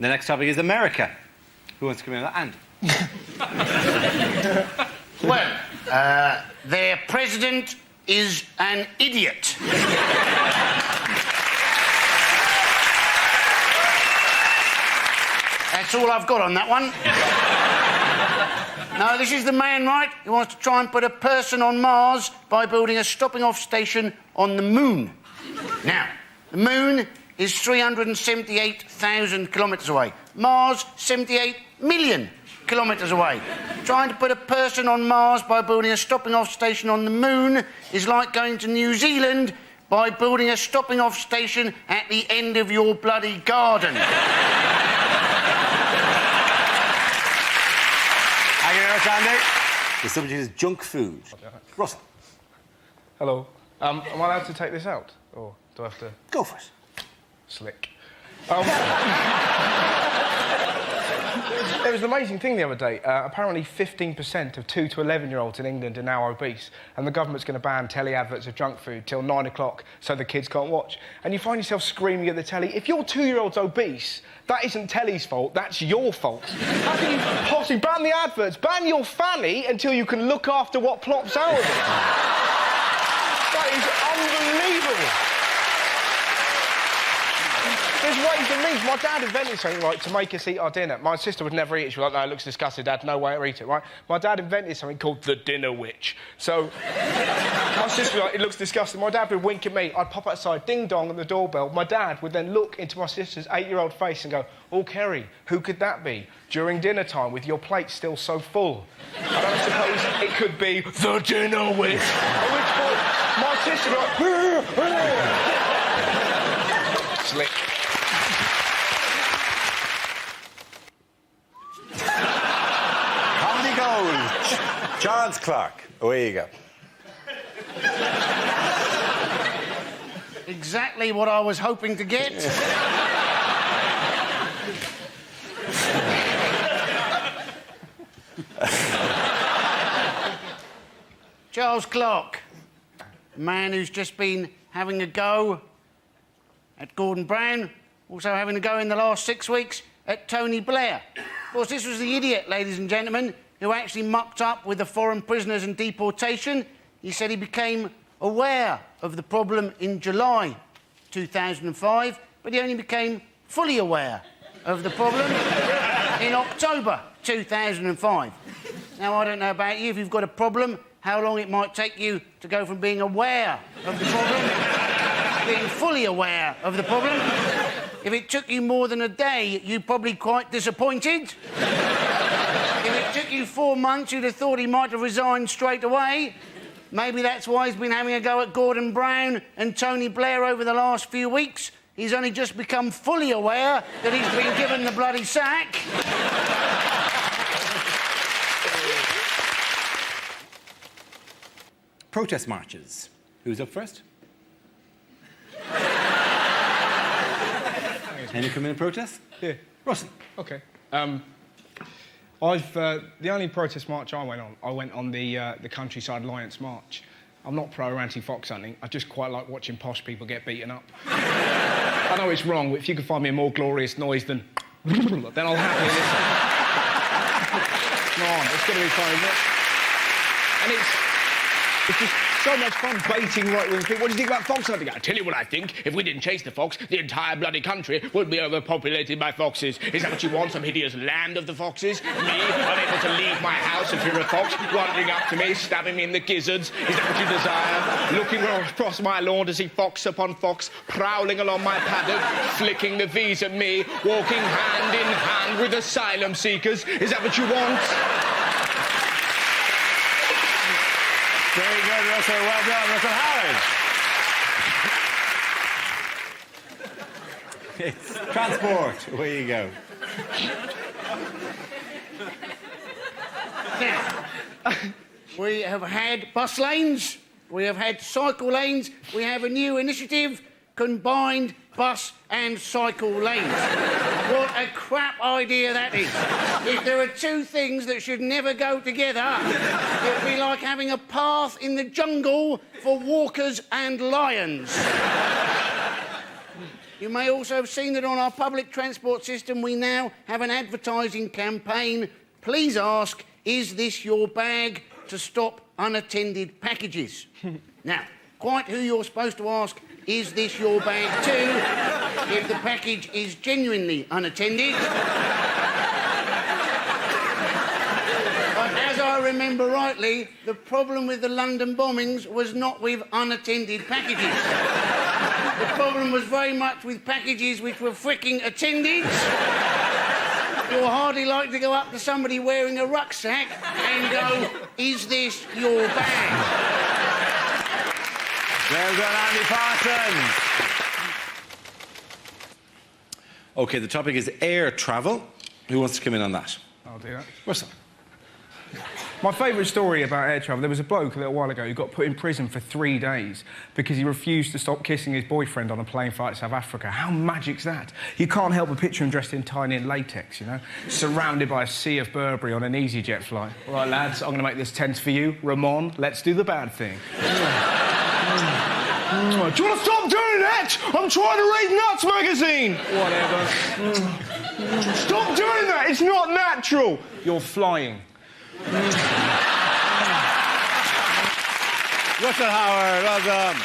The next topic is America. Who wants to come in with that? And? Well, their president is an idiot. That's all I've got on that one. No, this is the man, right? He wants to try and put a person on Mars by building a stopping-off station on the moon. Now, the moon is 378,000 kilometres away. Mars, 78 million kilometres away. Trying to put a person on Mars by building a stopping-off station on the moon is like going to New Zealand by building a stopping-off station at the end of your bloody garden. Thank you very much, Andy. The subject is junk food. Russell. Hello. Am I allowed to take this out? Or do I have to... Go for it. Slick. There was an amazing thing the other day. Apparently 15% of 2 to 11-year-olds in England are now obese, and the government's going to ban telly adverts of junk food till 9 o'clock so the kids can't watch. And you find yourself screaming at the telly, if your 2-year-old's obese, that isn't telly's fault, that's your fault. How can you possibly ban the adverts? Ban your fanny until you can look after what plops out of it. That is unbelievable. There's ways and means. My dad invented something, right, to make us eat our dinner. My sister would never eat it. She was like, no, it looks disgusting, Dad, no way to eat it, right? My dad invented something called the dinner witch. So, my sister was like, it looks disgusting. My dad would wink at me. I'd pop outside, ding-dong on the doorbell. My dad would then look into my sister's 8-year-old face and go, oh, Kerry, who could that be? During dinner time, with your plate still so full. I don't suppose it could be the dinner witch. At which point, my sister would like, slick. Charles Clark, away you go. Exactly what I was hoping to get. Charles Clark, a man who's just been having a go at Gordon Brown, also having a go in the last 6 weeks at Tony Blair. Of course, this was the idiot, ladies and gentlemen, who actually mucked up with the foreign prisoners and deportation. He said he became aware of the problem in July 2005, but he only became fully aware of the problem in October 2005. Now, I don't know about you, if you've got a problem, how long it might take you to go from being aware of the problem to being fully aware of the problem. If it took you more than a day, you're probably quite disappointed. If it took you 4 months, you'd have thought he might have resigned straight away. Maybe that's why he's been having a go at Gordon Brown and Tony Blair over the last few weeks. He's only just become fully aware that he's been given the bloody sack. Protest marches. Who's up first? Any come in and protest? Yeah. Russell. OK. The only protest march I went on the Countryside Alliance March. I'm not pro or anti-fox hunting. I just quite like watching posh people get beaten up. I know it's wrong, but if you can find me a more glorious noise than then I'll happily listen. Come on, it's going to be fun, isn't it? And it's just so much fun baiting right-wing people. What do you think about fox hunting? I'll tell you what I think. If we didn't chase the fox, the entire bloody country would be overpopulated by foxes. Is that what you want, some hideous land of the foxes? Me, unable to leave my house and fear a fox wandering up to me, stabbing me in the gizzards? Is that what you desire? Looking across my lawn to see fox upon fox, prowling along my paddock, flicking the V's at me, walking hand in hand with asylum seekers? Is that what you want? Very good, Russell. Well done, Russell Howard. It's transport. Away you go. Now, we have had bus lanes, we have had cycle lanes, we have a new initiative, combined bus and cycle lanes. What a crap idea that is. If there are two things that should never go together, it would be like having a path in the jungle for walkers and lions. You may also have seen that on our public transport system we now have an advertising campaign. Please ask, is this your bag, to stop unattended packages? Now, quite who you're supposed to ask, is this your bag too, if the package is genuinely unattended. But as I remember rightly, the problem with the London bombings was not with unattended packages. The problem was very much with packages which were fricking attended. You'll hardly like to go up to somebody wearing a rucksack and go, is this your bag? Well done, Andy Parsons. OK, the topic is air travel. Who wants to come in on that? I'll do that. Russell. My favourite story about air travel, there was a bloke a little while ago who got put in prison for 3 days because he refused to stop kissing his boyfriend on a plane flight to South Africa. How magic's that? You can't help but picture him dressed entirely in latex, you know, surrounded by a sea of Burberry on an EasyJet flight. All right, lads, I'm going to make this tense for you. Ramon, let's do the bad thing. Do you want to stop doing that? I'm trying to read Nuts magazine. Whatever. Stop doing that. It's not natural. You're flying. Russell Howard, well done.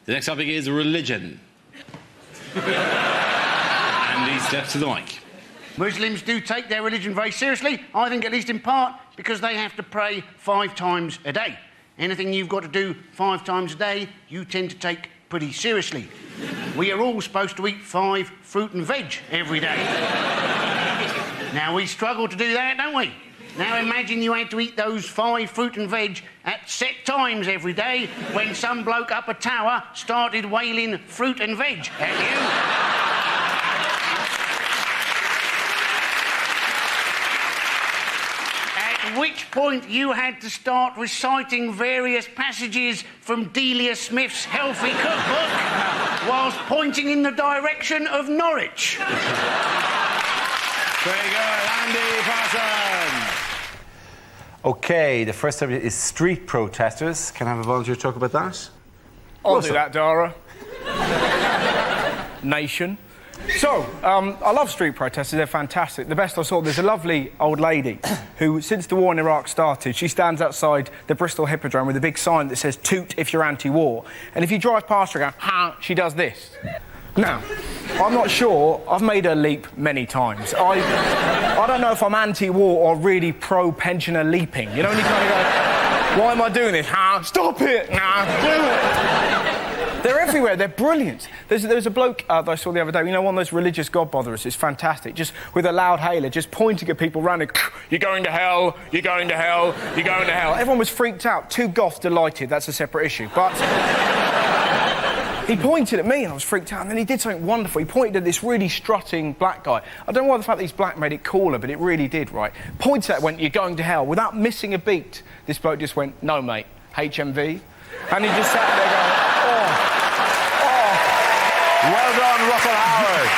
The next topic is religion. Andy steps to the mic. Muslims do take their religion very seriously, I think at least in part because they have to pray 5 times a day. Anything you've got to do 5 times a day, you tend to take pretty seriously. We are all supposed to eat 5 fruit and veg every day. Now, we struggle to do that, don't we? Now imagine you had to eat those 5 fruit and veg at set times every day when some bloke up a tower started wailing fruit and veg at you. At which point you had to start reciting various passages from Delia Smith's healthy cookbook whilst pointing in the direction of Norwich. Very good, Andy Parsons. OK, the first subject is street protesters. Can I have a volunteer talk about that? I'll do that, Dara. Nation. So, I love street protesters, they're fantastic. The best I saw, there's a lovely old lady who, since the war in Iraq started, she stands outside the Bristol Hippodrome with a big sign that says, toot if you're anti-war. And if you drive past her, go, ha, she does this. Now, I'm not sure, I've made her leap many times. I don't know if I'm anti-war or really pro-pensioner leaping. You know, when you kind of go, why am I doing this? Ha, stop it! Nah, do it! They're everywhere, they're brilliant. There's a bloke that I saw the other day, you know, one of those religious godbotherers, it's fantastic, just with a loud hailer, just pointing at people randomly, you're going to hell, you're going to hell, you're going to hell. Everyone was freaked out, 2 goths delighted, that's a separate issue, but... He pointed at me and I was freaked out, and then he did something wonderful. He pointed at this really strutting black guy. I don't know why the fact that he's black made it cooler, but it really did, right? Pointed at it, went, you're going to hell. Without missing a beat, this bloke just went, no, mate, HMV. And he just sat there going, oh. Well done, Russell Howard.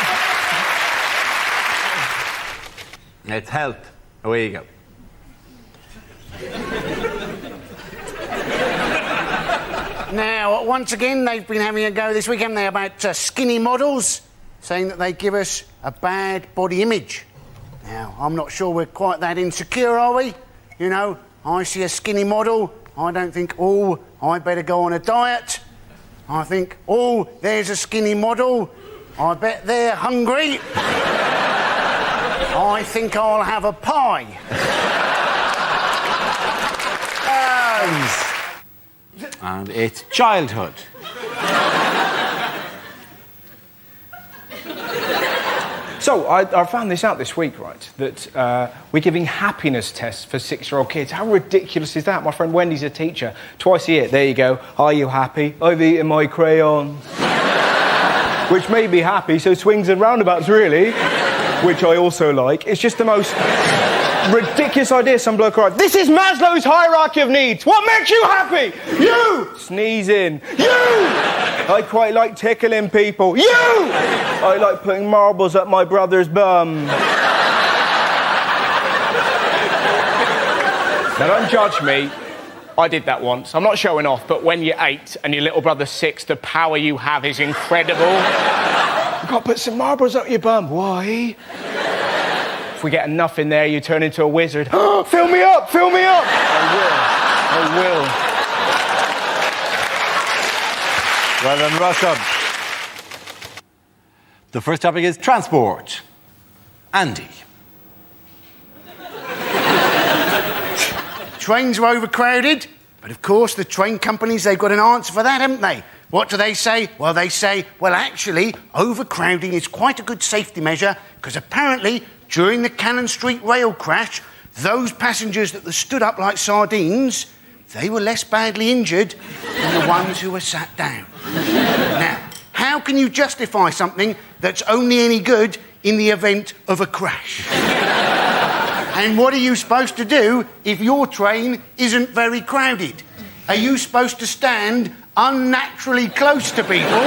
It's health. Away you go. Now, once again, they've been having a go this week, haven't they, about skinny models, saying that they give us a bad body image. Now, I'm not sure we're quite that insecure, are we? You know, I see a skinny model, I don't think, oh, I better go on a diet. I think, oh, there's a skinny model, I bet they're hungry. I think I'll have a pie. And it's childhood. So, I found this out this week, right, that we're giving happiness tests for 6-year-old kids. How ridiculous is that? My friend Wendy's a teacher. Twice a year, there you go. Are you happy? I've eaten my crayons. Which made me happy, so swings and roundabouts, really. Which I also like. It's just the most ridiculous idea. Some bloke writes, this is Maslow's hierarchy of needs. What makes you happy? You! Sneezing. You! I quite like tickling people. You! I like putting marbles up my brother's bum. Now, don't judge me. I did that once. I'm not showing off, but when you're 8 and your little brother's 6, the power you have is incredible. I've got to put some marbles up your bum. Why? If we get enough in there, you turn into a wizard. Fill me up, fill me up! I will. Well done, Russell. The first topic is transport. Andy. Trains are overcrowded, but of course the train companies, they've got an answer for that, haven't they? What do they say? Well, they say, well, actually, overcrowding is quite a good safety measure because apparently during the Cannon Street rail crash, those passengers that were stood up like sardines, they were less badly injured than the ones who were sat down. Now, how can you justify something that's only any good in the event of a crash? And what are you supposed to do if your train isn't very crowded? Are you supposed to stand unnaturally close to people,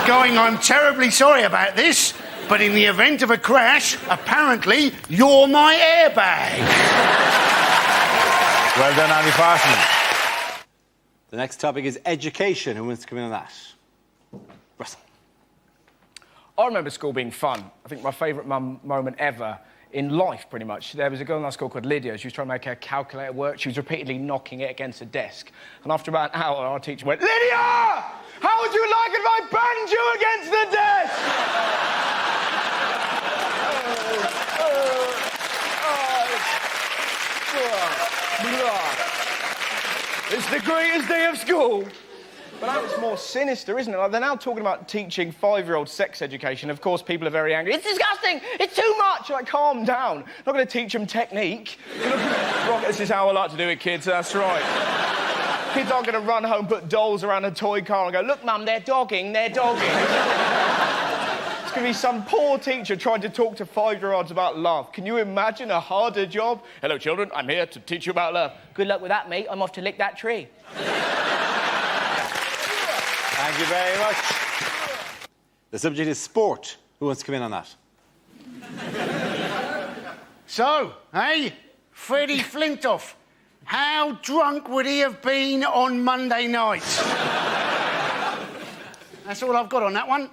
going, I'm terribly sorry about this, but in the event of a crash, apparently, you're my airbag? Well done, Andy Parsons. The next topic is education. Who wants to come in on that? Russell. I remember school being fun. I think my favourite moment ever in life, pretty much. There was a girl in our school called Lydia. She was trying to make her calculator work. She was repeatedly knocking it against the desk. And after about an hour, our teacher went, Lydia! How would you like it if I banged you against the desk? It's the greatest day of school. But now it's more sinister, isn't it? Like, they're now talking about teaching 5-year-olds sex education. Of course, people are very angry. It's disgusting! It's too much! Like, calm down. Not going to teach them technique. Right, this is how I like to do it, kids. That's right. Kids aren't going to run home, put dolls around a toy car and go, look, Mum, they're dogging, they're dogging. It's going to be some poor teacher trying to talk to 5-year-olds about love. Can you imagine a harder job? Hello, children. I'm here to teach you about love. Good luck with that, mate. I'm off to lick that tree. Thank you very much. The subject is sport. Who wants to come in on that? So, Freddie Flintoff, how drunk would he have been on Monday night? That's all I've got on that one.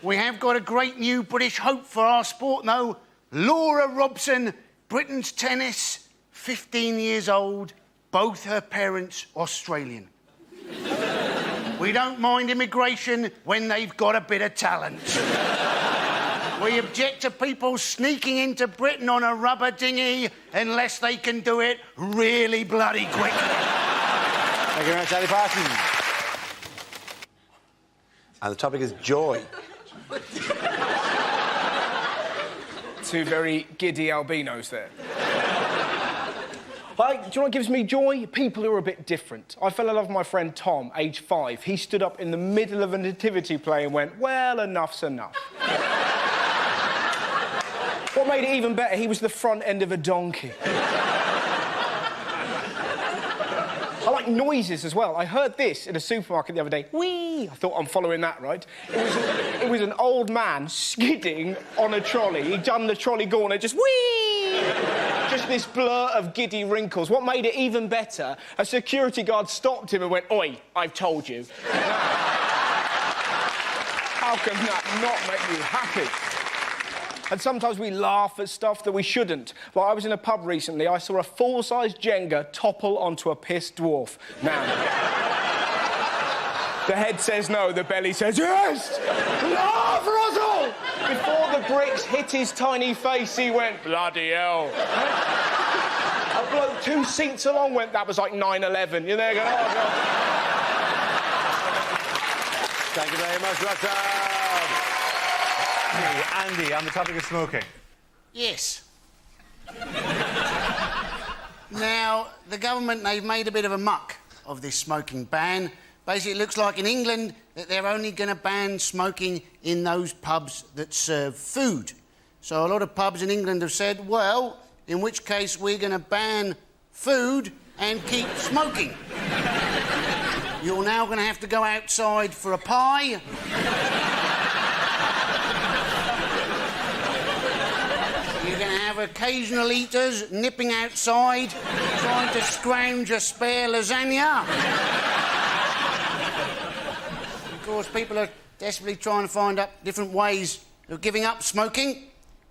We have got a great new British hope for our sport, though. Laura Robson, Britain's tennis, 15 years old, both her parents Australian. We don't mind immigration when they've got a bit of talent. We object to people sneaking into Britain on a rubber dinghy unless they can do it really bloody quickly. Thank you very much, Andy Parsons. And the topic is joy. Two very giddy albinos there. Do you know what gives me joy? People who are a bit different. I fell in love with my friend Tom, age 5. He stood up in the middle of a nativity play and went, well, enough's enough. What made it even better, he was the front end of a donkey. I like noises as well. I heard this in a supermarket the other day. Whee! I thought, I'm following that, right? It was an old man skidding on a trolley. He'd done the trolley gauntlet, just whee! Just this blur of giddy wrinkles. What made it even better, a security guard stopped him and went, oi, I've told you. How can that not make you happy? And sometimes we laugh at stuff that we shouldn't. Like, I was in a pub recently, I saw a full-size Jenga topple onto a pissed dwarf. Now, the head says no, the belly says yes! Laugh, Russell! Before the bricks hit his tiny face, he went, bloody hell. A bloke 2 seats along went, that was like 9/11. You're there going, oh, God. Thank you very much, Russell. Andy, on the topic of smoking. Yes. Now, the government, they've made a bit of a muck of this smoking ban. Basically, it looks like in England that they're only going to ban smoking in those pubs that serve food. So a lot of pubs in England have said, well, in which case we're going to ban food and keep smoking. You're now going to have to go outside for a pie. You're going to have occasional eaters nipping outside, trying to scrounge a spare lasagna. course, people are desperately trying to find up different ways of giving up smoking.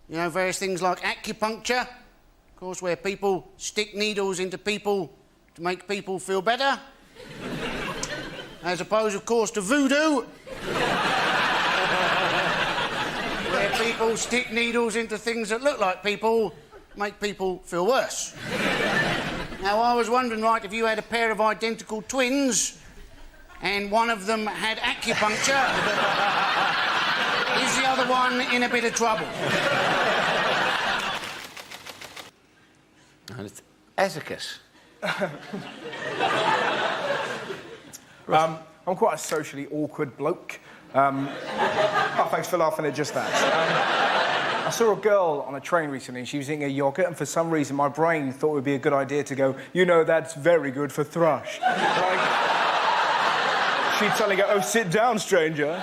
You know, various things like acupuncture, of course, where people stick needles into people to make people feel better. As opposed, of course, to voodoo, where people stick needles into things that look like people, make people feel worse. Now, I was wondering, right, if you had a pair of identical twins and one of them had acupuncture, is the other one in a bit of trouble? And it's etiquette. I'm quite a socially awkward bloke. Oh, thanks for laughing at just that. I saw a girl on a train recently and she was eating a yoghurt, and for some reason my brain thought it would be a good idea to go, you know, that's very good for thrush. She'd suddenly go, oh, sit down, stranger.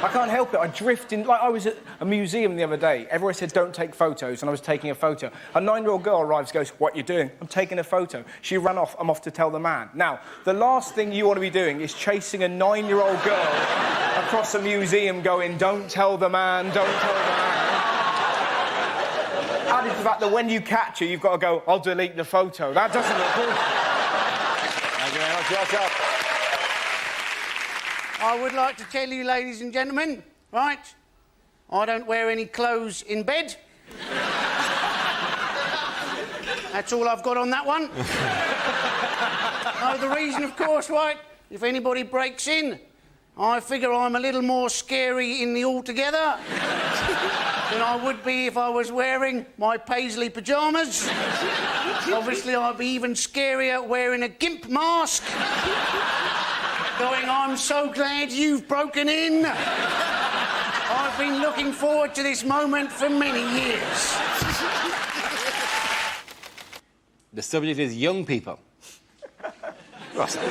I can't help it, I drift in... Like, I was at a museum the other day. Everyone said, don't take photos, and I was taking a photo. A 9-year-old girl arrives, goes, what you doing? I'm taking a photo. She ran off, I'm off to tell the man. Now, the last thing you want to be doing is chasing a 9-year-old girl across a museum going, don't tell the man, don't tell the man. Added to the fact that when you catch her, you've got to go, I'll delete the photo. That doesn't look good. Thank you very much. What's up? I would like to tell you, ladies and gentlemen, right, I don't wear any clothes in bed. That's all I've got on that one. Oh, the reason, of course, right, if anybody breaks in, I figure I'm a little more scary in the altogether than I would be if I was wearing my paisley pyjamas. Obviously, I'd be even scarier wearing a gimp mask. Going, I'm so glad you've broken in. I've been looking forward to this moment for many years. The subject is young people. Russell.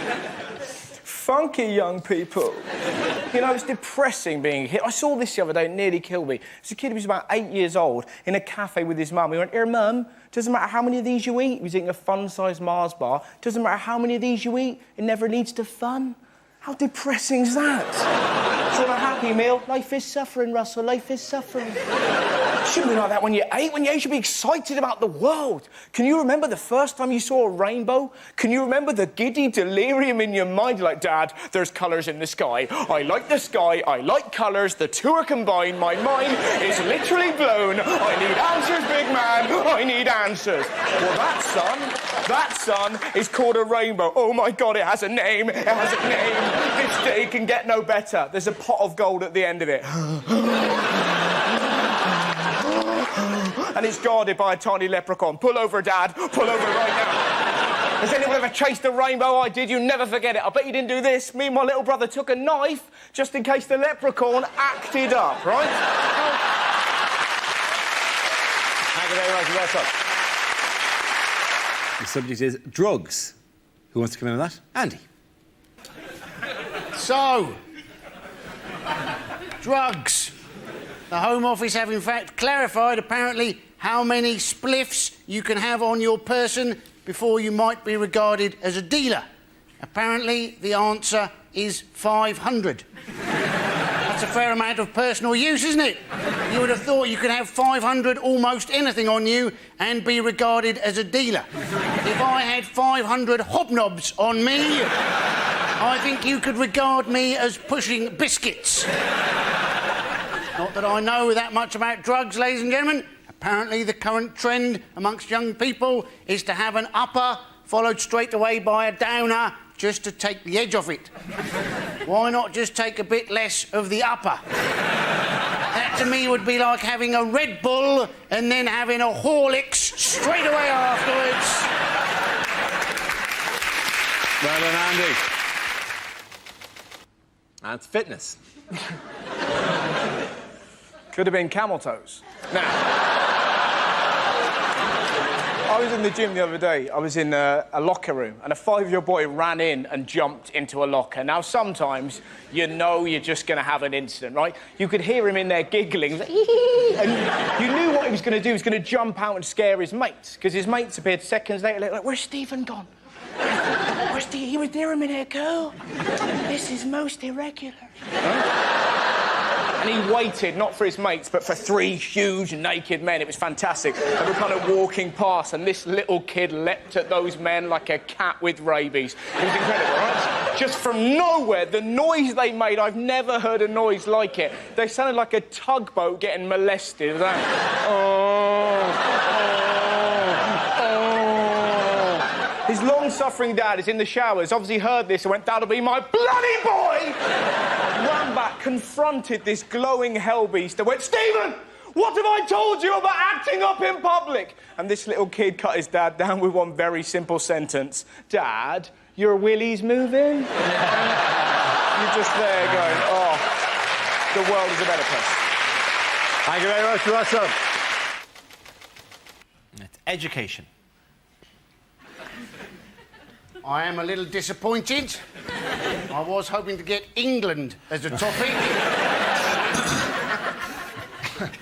Funky young people. You know, it's depressing being hit. I saw this the other day, it nearly killed me. There's a kid who was about 8 years old in a cafe with his mum. He went, here, Mum, doesn't matter how many of these you eat. He was eating a fun-sized Mars bar. Doesn't matter how many of these you eat, it never leads to fun. How depressing is that? It's not a happy meal. Life is suffering, Russell. Life is suffering. It shouldn't be like that when you're 8. When you're 8, you should be excited about the world. Can you remember the first time you saw a rainbow? Can you remember the giddy delirium in your mind? You're like, Dad, there's colours in the sky. I like the sky. I like colours. The two are combined. My mind is literally blown. I need answers, big man. I need answers. Well, that sun is called a rainbow. Oh, my God, it has a name. It has a name. This day can get no better. There's a pot of gold at the end of it. And it's guarded by a tiny leprechaun. Pull over, Dad. Pull over right now. Has anyone ever chased a rainbow? I did. You never forget it. I bet you didn't do this. Me and my little brother took a knife just in case the leprechaun acted up, right? Thank you very much. Russell. The subject is drugs. Who wants to come in on that? Andy. So, drugs. The Home Office have in fact clarified apparently how many spliffs you can have on your person before you might be regarded as a dealer. Apparently the answer is 500. That's a fair amount of personal use, isn't it? You would have thought you could have 500 almost anything on you and be regarded as a dealer. If I had 500 hobnobs on me, I think you could regard me as pushing biscuits. Not that I know that much about drugs, ladies and gentlemen. Apparently the current trend amongst young people is to have an upper followed straight away by a downer just to take the edge off it. Why not just take a bit less of the upper? That to me would be like having a Red Bull and then having a Horlicks straight away afterwards. Well done, Andy. That's fitness. Could have been camel toes. Now, I was in the gym the other day. I was in a locker room, and a 5-year-old boy ran in and jumped into a locker. Now, sometimes you know you're just going to have an incident, right? You could hear him in there giggling, and you knew what he was going to do. He was going to jump out and scare his mates, because his mates appeared seconds later, like, where's Stephen gone? Where's he was there a minute ago. This is most irregular. And he waited, not for his mates, but for 3 huge naked men. It was fantastic. They were kind of walking past, and this little kid leapt at those men like a cat with rabies. It was incredible, right? Just from nowhere, the noise they made, I've never heard a noise like it. They sounded like a tugboat getting molested. His long-suffering dad is in the showers, obviously heard this and went, "That'll be my bloody boy!" Ran back, confronted this glowing hellbeast and went, "Stephen, what have I told you about acting up in public?" And this little kid cut his dad down with one very simple sentence. "Dad, your willy's moving?" You're just there going, oh, the world is a better place. Thank you very much, Russell. It's education. I am a little disappointed. I was hoping to get England as a topic.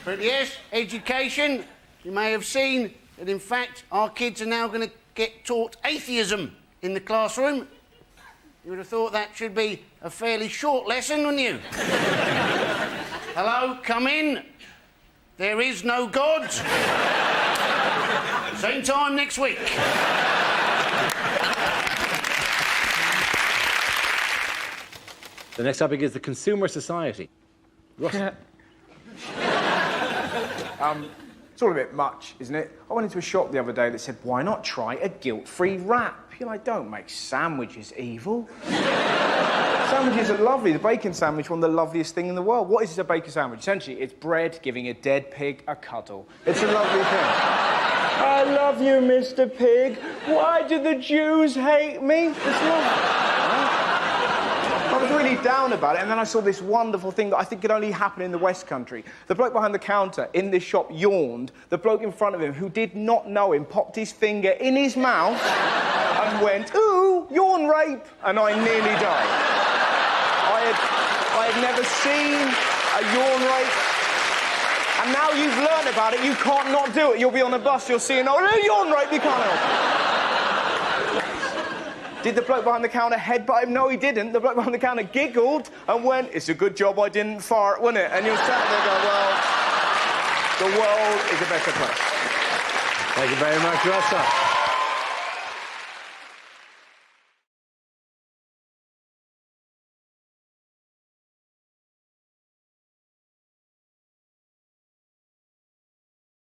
But yes, education. You may have seen that, in fact, our kids are now going to get taught atheism in the classroom. You would have thought that should be a fairly short lesson, wouldn't you? Hello, come in. There is no God. Same time next week. The next topic is the consumer society. Russell. It's all a bit much, isn't it? I went into a shop the other day that said, "Why not try a guilt-free wrap?" You're like, don't make sandwiches evil. Sandwiches are lovely. The bacon sandwich, one of the loveliest things in the world. What is a bacon sandwich? Essentially, it's bread giving a dead pig a cuddle. It's a lovely thing. I love you, Mr. Pig. Why do the Jews hate me? It's lovely. I was really down about it, and then I saw this wonderful thing that I think could only happen in the West Country. The bloke behind the counter in this shop yawned. The bloke in front of him, who did not know him, popped his finger in his mouth and went, "Ooh, yawn rape," and I nearly died. I had never seen a yawn rape. And now you've learned about it, you can't not do it. You'll be on a bus, you'll see an yawn rape, you can't help it. Did the bloke behind the counter headbutt him? No, he didn't. The bloke behind the counter giggled and went, "It's a good job I didn't fart, wasn't it?" And you're sat there going, well, the world is a better place. Thank you very much, Russell.